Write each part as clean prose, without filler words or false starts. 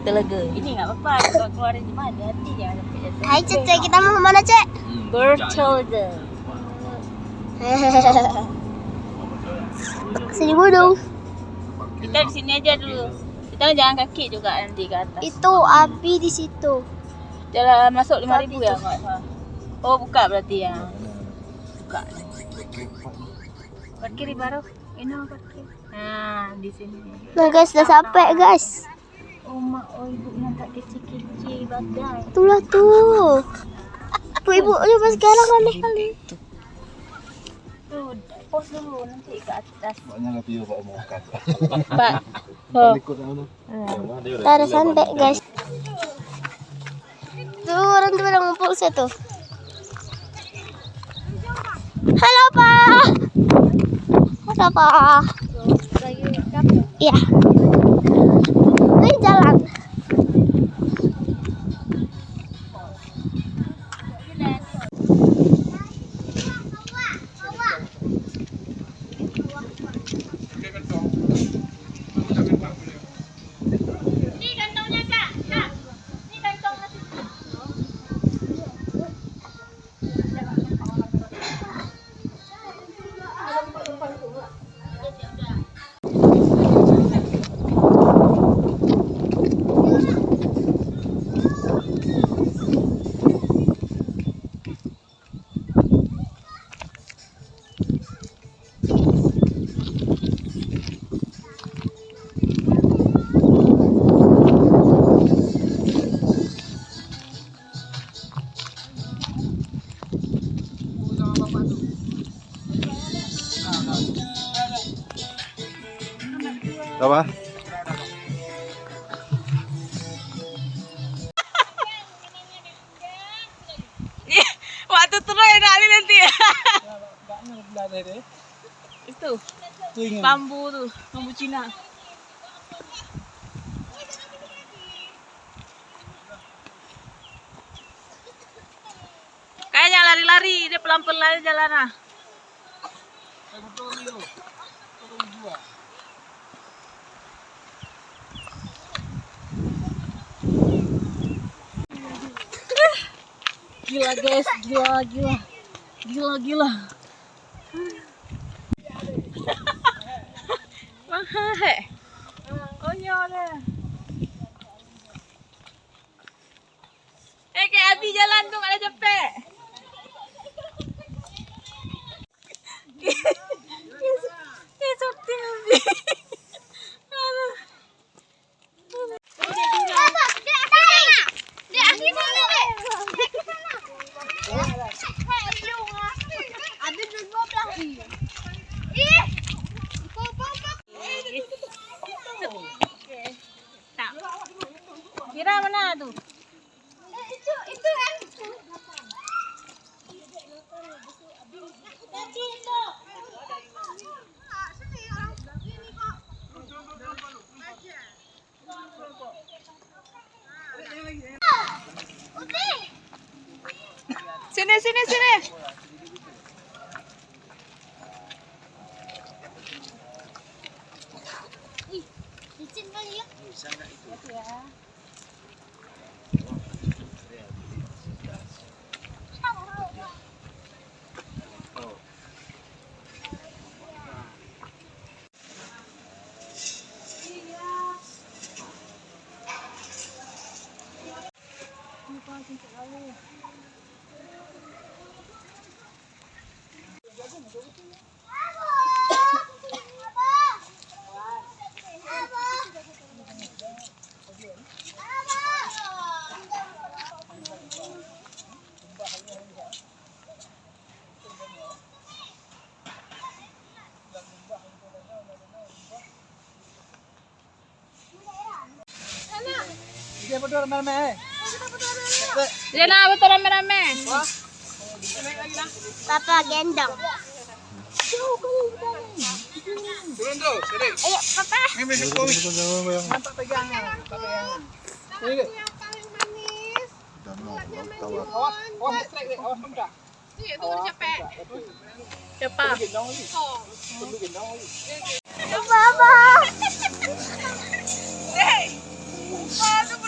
Telaga. Ini nggak apa-apa. Kalau keluarin di mana hati jangan sampai jatuh. Hai Cek, kita mau kemana Cek? Bertolga. Kesini dong. Kita di sini aja dulu. Kita jalan kaki juga nanti ke atas. Itu api di situ. Jalan masuk 5.000 ya nggak salah. Oh buka berarti ya. Buka. Parkir baru. Ini parkir. Nah di sini. Nah guys, udah sampai guys. Oh ibu ngangkat kecil-kecil badai. Itulah tuh. Ibu coba sekarang aneh kali. Tuh, pos dulu nanti ke atas. Maknya nggak video Pak mau angkat. Pak. Oh. Ikut mana? Kita udah sampai guys. Tuh orang tuh pada ngumpul situ. Halo Pak. Halo Pak. Iya. Ini jalan. Apa? Waktu terus enak kali nanti ya. Itu bambu tuh, bambu Cina. Kayak jangan lari-lari, dia pelan-pelan jalan ah. Gila guys, gila. Wah, oh nyore. Kayak Abi jalan tuh nggak ada capek. Kayak syuting Abi. Aduh. Kira mana tuh? Itu kan. Sini. Licin kali ya. Bisa nggak itu? Ya. Dia betul rame-rame. Dia nak betul rame-rame. Papa gendong. Turun tuh, sini. Ayo Papa. Mantap pegangan. Ini. Awas strike deh, awas muka. Siapa? Papa. Hey. Aduh,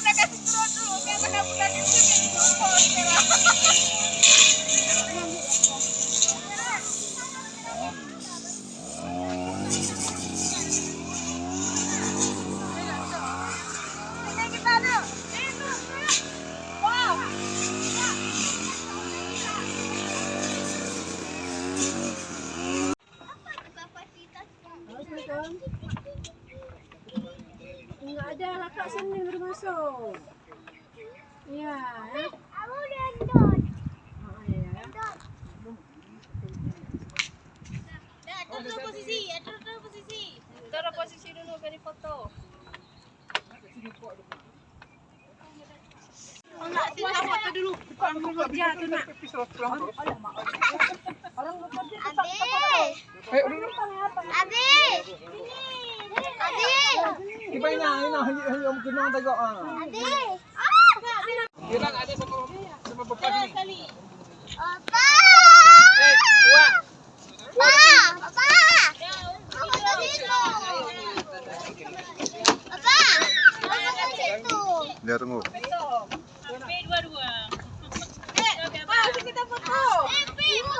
Enggak ada kakak sini baru masuk. Iya. Aku udah dot. Oh iya. Atur posisi, atur posisi. Taruh posisi dulu biar foto. Enggak kita foto dulu. Depan kerja tuh nak. Orang bekerja kita foto. Ayo dulu. Abi. Abi. Iba na, yung kinang tago. Abi. Yun lang ada sama bapak ni. Sekali. Papa. Wah. Papa. Papa dito. Papa. Papa dito. Lihat tunggu. Dua-dua. Pak, kita foto. Ibu,